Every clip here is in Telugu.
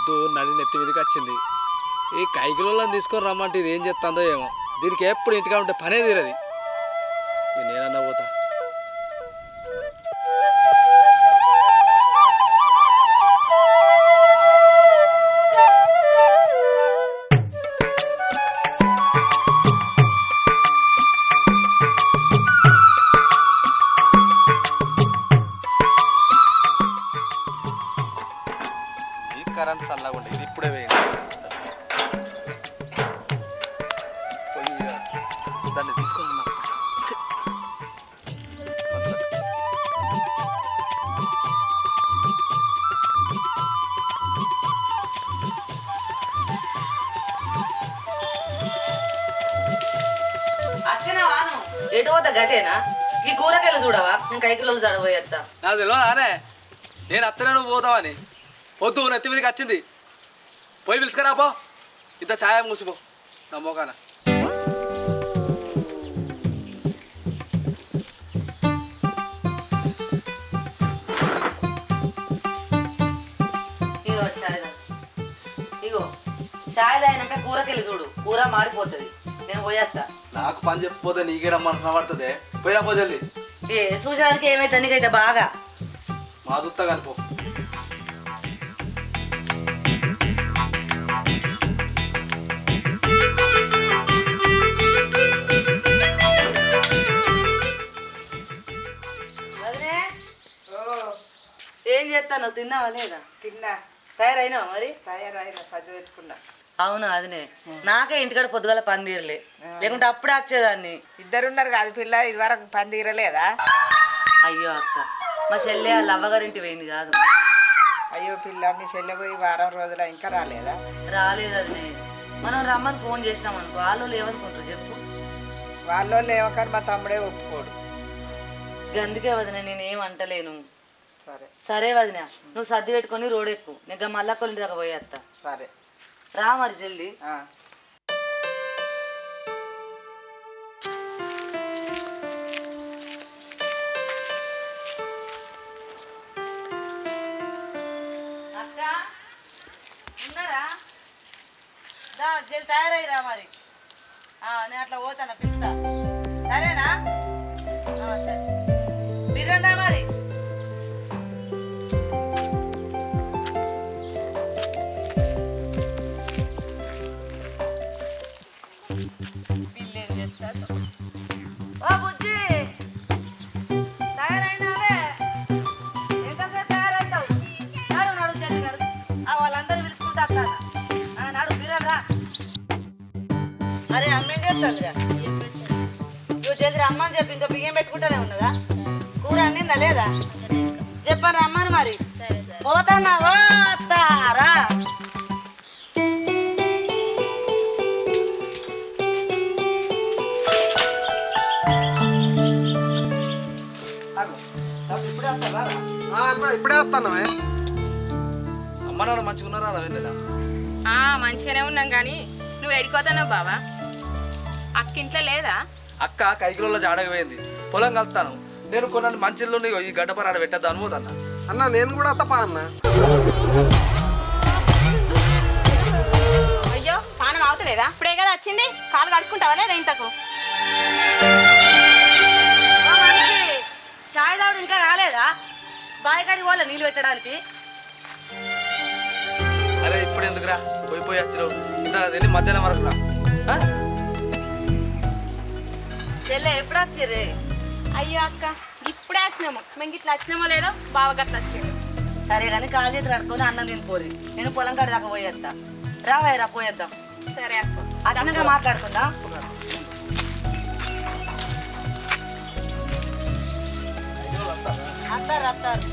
పొద్దు నడి నెత్తి మీదకి వచ్చింది. ఈ కైకిలోళ్ళని తీసుకొని రమ్మంటే ఇది ఏం చేస్తుందో ఏమో. దీనికి ఎప్పుడు ఇంటికా ఉంటే పనే తీరది. నేనన్నా పోతా. కరెంట్ చల్లగా ఉండే ఇది ఇప్పుడే వేయండి. దాన్ని తీసుకొని ఎటు పోతా గటేనా? ఈ కూరకాయలు చూడవా? నేను కైకిలోళ్ళు చడబోయేస్తా. నాకు తెలియదానే నేను అత్తనే నువ్వు పోతావని. వద్దు నెత్తి మీదకి వచ్చింది. పోయి పిలుచుకురా పో. ఇంత ఛాయ మూసిపో నా మోకాన. ఇగో చాయ్ తాగినాక కూరకెళ్ళి చూడు, కూర మాడిపోతుంది. నేను పోయేస్తా. నాకు పని చెప్పిపోతే నీకేడా మనసు పడుతుంది. పోయినా పో జల్ది. ఏ చూసేదానికి ఏమైతే నీకైతే బాగా మా చూస్తా కనిపో. ఏం చేస్తాను? తిన్నావా లేదా? తిన్నా. తయారైనావా? మరి తయారైనా, చదువు పెట్టుకున్నా. అవును అదినే. నాకే ఇంటికాడ పొద్దుగాల పని తీరలే, లేకుంటే అప్పుడే వచ్చేదాన్ని. ఇద్దరున్నారు కాదు పిల్ల, ఇది వరకు పని తీరలేదా? అయ్యో అక్క, మా చెల్లె వాళ్ళ అవ్వగారింటి పోయింది కాదు. అయ్యో పిల్ల, మీ చెల్లె పోయి వారం రోజుల ఇంకా రాలేదా? రాలేదు అదినే. మనం రమ్మని ఫోన్ చేసినాం అనుకో, వాళ్ళు ఏమనుకుంటారు చెప్పు? వాళ్ళు లేవకని మా తమ్ముడే ఒప్పుకోడు. అందుకే వదిన నేనేం అంటలేను. సరే సరే వదిన, నువ్వు సర్ది పెట్టుకొని రోడ్ ఎక్కు. నేను మళ్ళా కొలింటి దాకా పోయేస్తా. సరే రా మరి జల్దీ. అక్క ఉన్నారా? దా జల్ది తయారయ్యిరా మరి. నేను అట్లా పోతాను, పిలుస్తా. సరేనా? సరే మీరందా మరి. పిల్లేం చేస్తాడు? ఓ బుజ్జి, తయారైనావే? ఎంతసేపు తయారవుతావు? నాడు నాడు జల్ది నాడు. వాళ్ళందరూ పిలుచుకుంటా నాడు బిర్రదా. అరే అమ్మేం చేస్తుందిరా? నువ్వు చేసి రమ్మని చెప్పి ఇంకా బియ్యం పెట్టుకుంటానే ఉన్నదా? కూర అన్నిందా లేదా? చెప్పాను రమ్మని మరి. పోతానా? పోతారా? ఇప్పుడే వస్తాను. అమ్మ నాన్న మంచిగా ఉన్నారా? వెన్నెల మంచిగానే ఉన్నాం కానీ నువ్వు ఎడిపోతావు బావా? అక్క ఇంట్లో లేదా? అక్క కైకిలో జాడగా పోయింది. పొలం కలుస్తాను. నేను కొన్ని మంచిళ్ళు ఈ గడ్డపరాడ పెట్టద్దా అనుమోదన్నా. అన్న నేను కూడా తప్ప అన్న. అయ్యో పానం అవుతలేదా? ఇప్పుడే కదా వచ్చింది, కాలు కడుక్కుంటావా లేదా ఇంతకు? చాయ్ తాగుడు ఇంకా రాలేదా? బావి కాడికి పోలే నీళ్ళు పెట్టడానికి? అరే ఇప్పుడు ఎందుకురా, పోయి వచ్చినావు. ఇంత మధ్యాహ్నం వరకు రా. చెల్లె ఎప్పుడు వచ్చిర్రే? అయ్యో అక్క ఇప్పుడే వచ్చినాము. మేము ఇట్లా వచ్చినామో లేదో బావ గట్లా వచ్చిండు. సరే కానీ కాలు చేతులు కడుక్కొని అన్నం తినిపోరి. నేను పొలం కాడి దాకా పోయేస్తా. రావాయిరా పోయేద్దాం. సరే అక్క, అదనంగా మాట్లాడుకుందా. అత్తారు.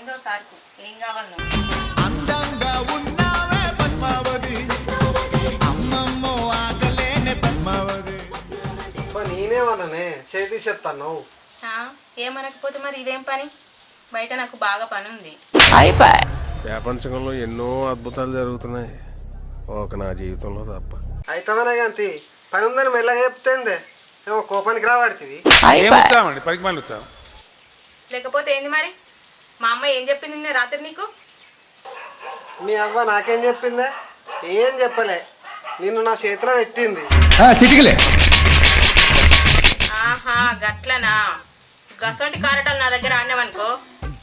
ఏందో సార్కు ఏం కావాలను అందంగా ఉన్నావే పద్మావతి అమ్మమ్మో ఆకలేనే పద్మావతి. నేనేమన్నానే చేతిస్తాను ఏమనకపోతే మరి ఇదేం పని బయట నాకు బాగా పని ఉంది. ప్రపంచంలో ఎన్నో అద్భుతాలు జరుగుతున్నాయి, ఒక నా జీవితంలో తప్ప. అయితేనే కానీ పని ఉందని మెల్లగా చెప్తే ఏమో కోపానికి రాబడుతుంది. పనికి మళ్ళీ వచ్చావు. లేకపోతే ఏంది మరి మా అమ్మ ఏం చెప్పింది నిన్న రాత్రి నీకు? మీ అవ్వ నాకేం చెప్పిందే? ఏం చెప్పలే, నిన్ను నా చేతిలో పెట్టింది. చిటికలే ఆహా గట్లనా? గసంటి కారటాలు నా దగ్గర ఆడినావనుకో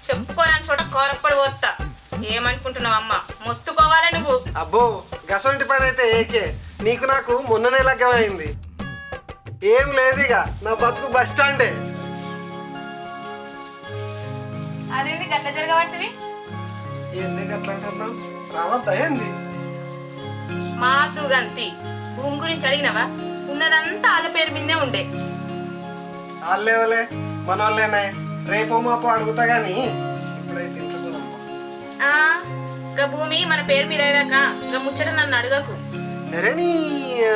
చెప్పుకోరాని చోట కోరప్పడి పోతా. ఏమనుకుంటున్నావు అమ్మ? మొత్తుకోవాలి నువ్వు. అబ్బో గసంటి పని అయితే ఏకే, నీకు నాకు మొన్ననే లగ్గమైంది. ఏం లేదు ఇక నా బతుకు బస్ స్టాండే. అదేంది గట్ల జరగబట్టివి? ఎందుకు అట్లా అంటున్నావు? రావద్దా ఏంది? మాతు గంతి భూమి గురించి అడిగినవా? ఉన్నదంతా వాళ్ళ పేరు మీదే ఉండే. వాళ్ళేవలే మన వాళ్ళేనే, రేపో మాపో అడుగుతా గానీ ఇప్పుడైతే ఇంట్లో గా భూమి మన పేరు మీద అయ్యాక గా ముచ్చట నన్ను అడగకు. అరే నీ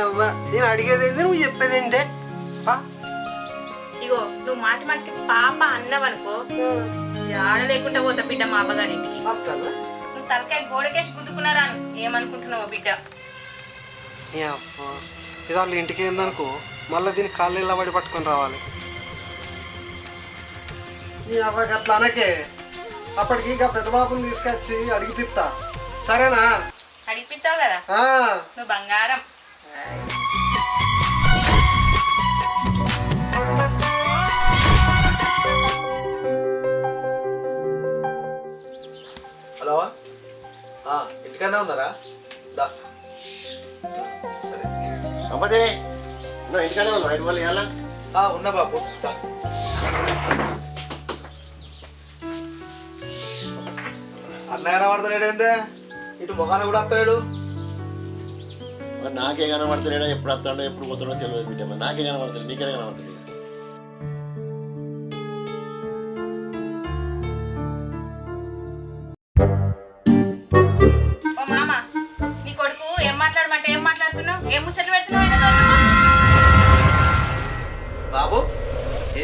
అవ్వ, నేను అడిగేదేంది నువ్వు చెప్పేదేంటే? ఇగో నువ్వు మాటి మాటికి పాప అన్నవనుకో జాడ లేకుండా పోతా బిడ్డ మా అబ్బగారింటికి. నువ్వు తలకాయ గోడకేసి గుద్దుకున్నారా ఏమనుకుంటున్నావు బిడ్డ? ఇది వాళ్ళ ఇంటికి ఏందనుకో మళ్ళీ దీన్ని కాళ్ళు ఇలా పడి పట్టుకొని రావాలి. నీ అవ్వకి అట్లా అనకే, అప్పటికి ఇక పెద్ద బాబుని తీసుకొచ్చి అడిగిపిస్తా, సరేనా? అడిగిపిస్తావు కదా నువ్వు బంగారం. హలో, ఇంటికన్నా ఉన్నారా? దా సరే అమ్మదే నువ్వు ఇంటికనే ఉన్నావు, ఐదు వాళ్ళు ఎలా ఉన్నా బాబు. అన్నయ్య కనబడతలేడేందే, ఇటు మొహాన్ని కూడా వస్తలేడు. మరి నాకే కనబడతాడా? ఎప్పుడు వస్తాడో ఎప్పుడు పోతాడో తెలియదు బిడ్డ. మరి నాకే కనబడతాడు, నీకే కనబడతాడు. ఓ మామ, నీ కొడుకు ఏం మాట్లాడమంటే ఏం మాట్లాడుతున్నావు? ఏం ముచ్చట్లు పెడుతున్నావు? బాబు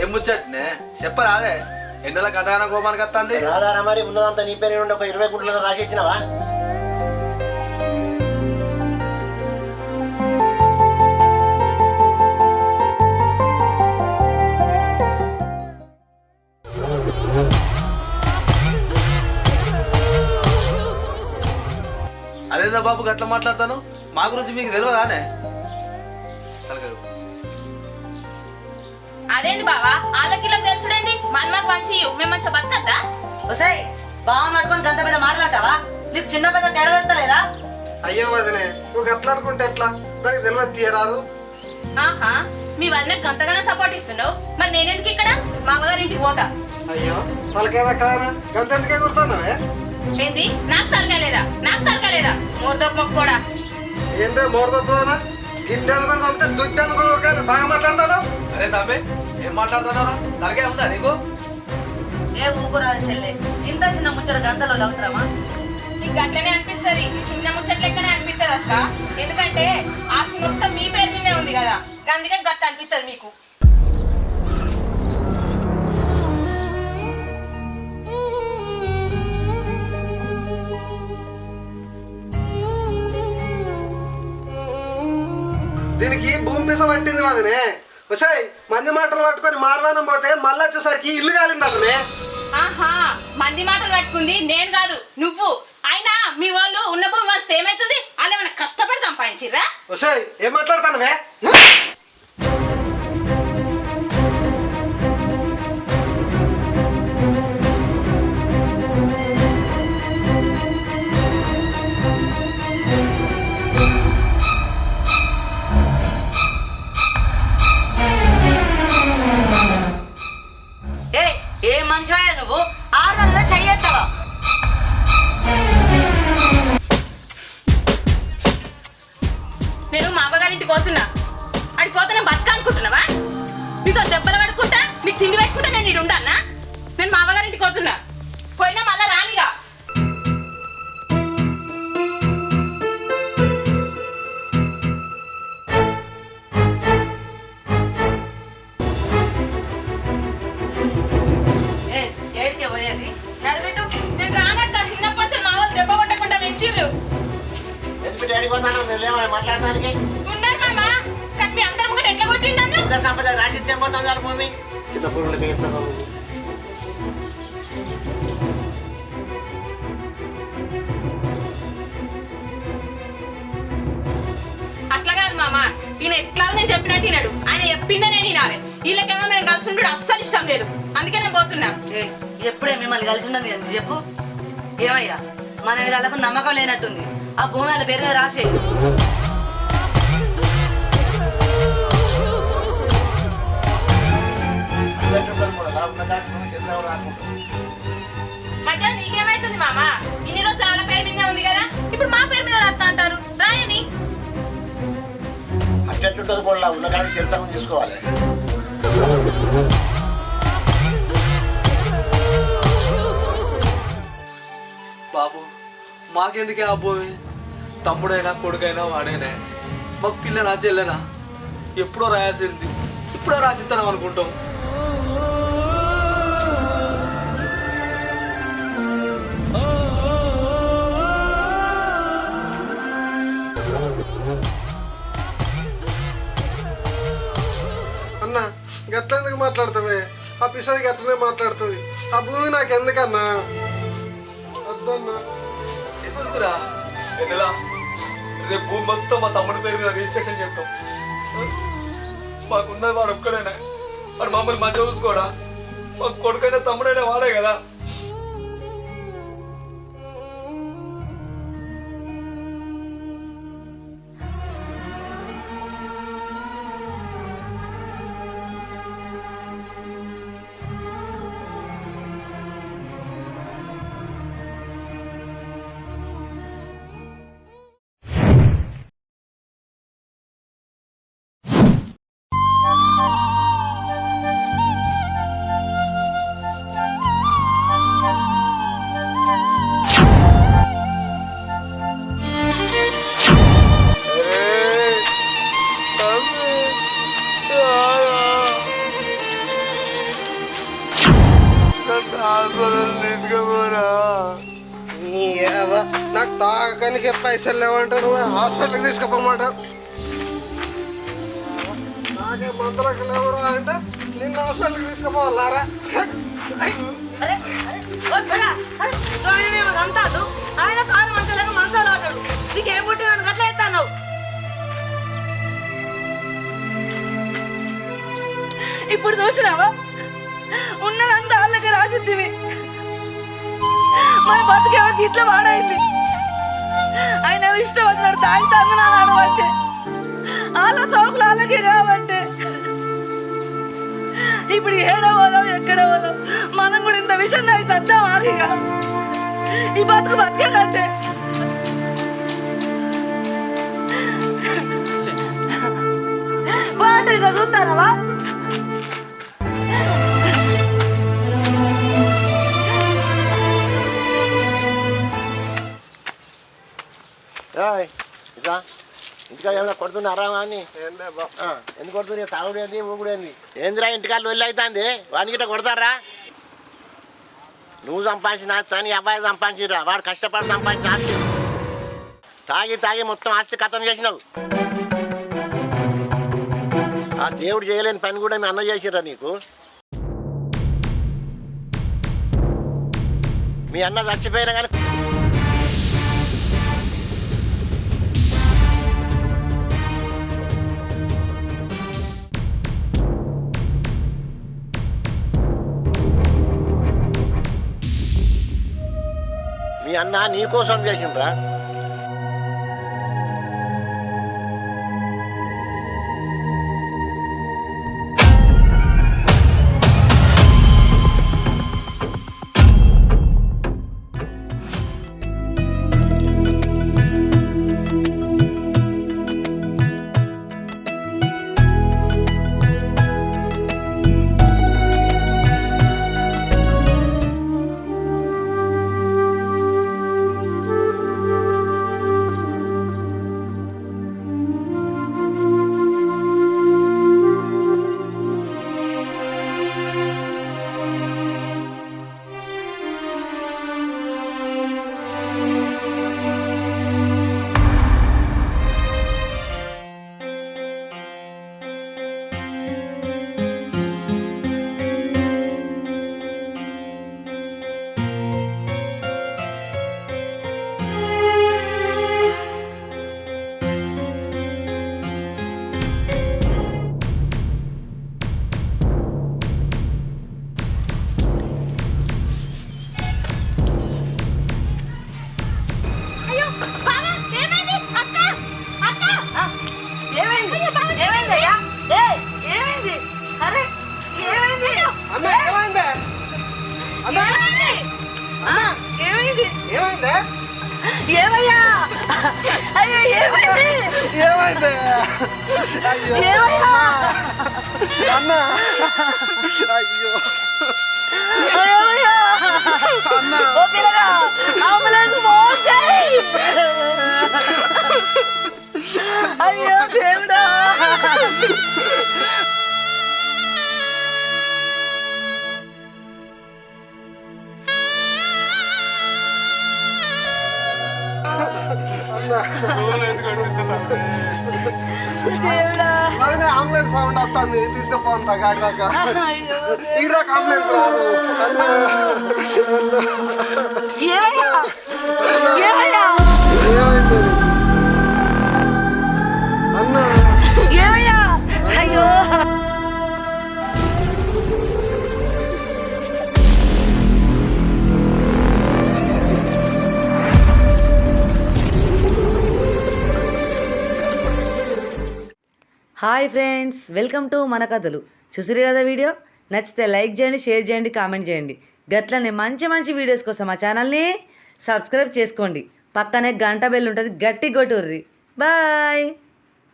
ఏం ముచ్చట్నే చెప్పరాదే? ఎన్నెల కథ కోపానికి వస్తుంది. రాదారా మరి ఉన్నదంతా నీ పేరు ఉండి ఒక 20 గుంటలను రాసి ఇచ్చినావా? అదేందా బాబు గట్లా మాట్లాడతాను? మా గురించి మీకు తెలియదానే? అదేంది బావా వాళ్ళకిళ్ళకి తెలుసుడేంది? మన మాకు మంచి మేము మంచిగా బతకద్దా? ఒసేయ్ బావని పట్టుకొని గంత పెద్ద మాట్లాడతావా? నీకు చిన్న పెద్ద తేడా తెలుస్తలేదా? అయ్యో వదినే, నువ్వు గట్లా అనుకుంటే ఎట్లా? నాకు తెలియదు తీయరాదు. ఆహా మీ వదిన గంతగానే సపోర్ట్ ఇస్తున్నావు, మరి నేనెందుకు ఇక్కడ? మా అమ్మగారి ఇంటికి పోతా. అయ్యో వాళ్ళకేదా గంత ఎందుకే కూర్చున్నావే? ఏంది నాకు తలగలేదా? నాకు తలగలేదా? మూర్దోపు మొక్క కూడా ఏంటే మోరదొప్పుదా? గిన్నె అనుకుని పంపితే దుడ్డు అనుకుని బాగా మాట్లాడతాను. అరే తమ్మి ఏం మాట్లాడుతున్నారా? తలకే ఉందా నీకు? ఏ ఊకురాదు చెల్లె, ఇంత చిన్న ముచ్చట గంతలో అవసరమా? నీకు అట్లనే అనిపిస్తుంది, చిన్న ముచ్చట లెక్కనే అనిపిస్తుంది అక్క. ఎందుకంటే ఆస్తి మొత్తం మీ పేరు మీదే ఉంది కదా, అందుకే గట్ట అనిపిస్తుంది మీకు. దీనికి భూమి పిస పట్టింది వదినే. వసాయి మంది మాటలు పట్టుకొని మార్వానం పోతే మళ్ళీ వచ్చేసరికి ఇల్లు కాలింది అతనే. ఆహా మంది మాటలు పట్టుకుంది నేను కాదు నువ్వు. అయినా మీ వాళ్ళు ఉన్న భూమి వస్తే ఏమైతుంది? వాళ్ళు ఏమైనా కష్టపడి సంపాదించిర్రా? వసాయి ఏం మాట్లాడతానవే? ఏ మనిషివా నువ్వు? ఆడల్లో చెయ్యొస్తావా? నేను మా అమ్మగారింటికి పోతున్నా. అడి పోతే నేను బతక అనుకుంటున్నావా? నీతో దెబ్బలు పడుకుంటా, నీకు తిండి పెట్టుకుంటా నేను ఇడు ఉండన్నా? నేను మా అమ్మగారింటికి పోతున్నా. పోయినా మళ్ళా రా అడిగిపోతాను మేము మాట్లాడడానికి ఉన్నారు మామ కానీ మీ అందరం కూడా ఎట్లా కొట్టిండు ఇంకా సంపద రాసిస్తే పోతుంది వాళ్ళ భూమి చిన్న పురుగులకి ఎత్తాను అట్లా కాదు మామ ఈయన ఎట్లా నేను చెప్పినట్టు వినాడు ఆయన చెప్పిందే నేను వినాలి వీళ్ళకేమో మేము కలిసి ఉండడు అస్సలు ఇష్టం లేదు అందుకే నేను పోతున్నా ఎప్పుడే మిమ్మల్ని కలిసి ఉన్నది ఎంత చెప్పు ఏమయ్యా మన మీద వాళ్ళకు నమ్మకం లేనట్టుంది ఆ భూమి వాళ్ళ పేరు మీద రాసేయి మధ్య నీకేమైతుంది మామ ఇన్ని రోజులు వాళ్ళ పేరు మీద ఉంది కదా ఇప్పుడు మా పేరు మీద రాస్తా అంటారు రాయని అట్టెట్లుంటుంది కూడా ఉన్న కాడికి తెలుసా చూసుకోవాలి బాబు మాకెందుకే ఆ భూమి తమ్ముడైనా కొడుకైనా వాడేనే మాకు పిల్లనా చెల్లెనా ఎప్పుడో రాయాల్సింది ఇప్పుడో రాసిస్తాం అనుకుంటాం అన్న గట్లెందుకు మాట్లాడతావే ఆ పిసాది గట్లనే మాట్లాడుతుంది ఆ భూమి నాకు ఎందుకన్నా వద్దన్నా ఎందుకురా ఎన్నెలా రేపు భూమి మొత్తం మా తమ్ముడి పేరు మీద రిజిస్ట్రేషన్ చేస్తాం మాకున్నది వాడు ఒక్కడైనా మరి మమ్మల్ని మంచిగా చూసుకోడా మాకు కొడుకైనా తమ్ముడైనా వాడే కదా నాకు తాగడానికి పైసలు లేవంటారు హాస్పిటల్కి తీసుకుపోమాట నాకే మందులకు లేవురా అంటే నిన్న హాస్పిటల్కి తీసుకుపోవాలారా అంటాడు ఆయన పాలు మంచాలకు మంచాలు ఆడాడు నీకేం పుట్టి నన్ను గట్ల ఎత్తాను ఇప్పుడు చూసినావా ఉన్నదంతా వాళ్ళకి రాసిద్దివి మన బతుకేమో ఇట్లా వాడైంది ఆయన ఇష్టం వచ్చినాడు తాగితే అందనాలు ఆడబట్టే వాళ్ళ సోకులు వాళ్ళకే కాబట్టి ఇప్పుడు ఏడ పోదాం ఎక్కడ పోదాం మనం కూడా ఇంత విషయం నాకు సత్తా ఆగిగా ఈ బతుకు బతికే కంటే పాట ఇక చూస్తానవా ఇంకా ఇంటికా ఏమైనా కొడుతున్నారా అని ఎందుకు కొడుతుంది తాగుడు ఏంది ఊగుడు ఏంది ఏందిరా ఇంటికాళ్ళు వెళ్ళి అవుతుంది వాని గిట్ట కొడతారా నువ్వు సంపాదించిన ఆస్తి నీ అబ్బాయి సంపాదించిరా వాడు కష్టపడి సంపాదించిన ఆస్తి తాగి తాగి మొత్తం ఆస్తి ఖతం చేసినావు ఆ దేవుడు చేయలేని పని కూడా మీ అన్న చేసిరా నీకు మీ అన్న చచ్చిపోయినా కానీ మీ అన్న నీకోసం చేసిండ్రా ఏమైంది ఏమైంది అయ్యో ఏమయ్యా అన్న అయ్యో ఏమయ్యా ఓ పిల్లగా అంబులెన్స్ ఫోన్ చేయి అయ్యో దేవుడా దేవుడా అదే అంబులెన్స్ సౌండ్ వస్తుంది తీసుకుపోంతా గాడి దాకా అయ్యో ఇక్కడ దాకా అంబులెన్స్ రాదు ఏమయ్యా ఏమయ్యా ఏమైంది అన్న ఏమయ్యా అయ్యో హాయ్ ఫ్రెండ్స్, వెల్కమ్ టు మన కథలు. చూసిరు కదా వీడియో? నచ్చితే లైక్ చేయండి, షేర్ చేయండి, కామెంట్ చేయండి. గట్లనే మంచి మంచి వీడియోస్ కోసం మా ఛానల్ని సబ్స్క్రైబ్ చేసుకోండి. పక్కనే గంట బెల్ ఉంటుంది, గట్టి కొట్టుర్రి. బాయ్.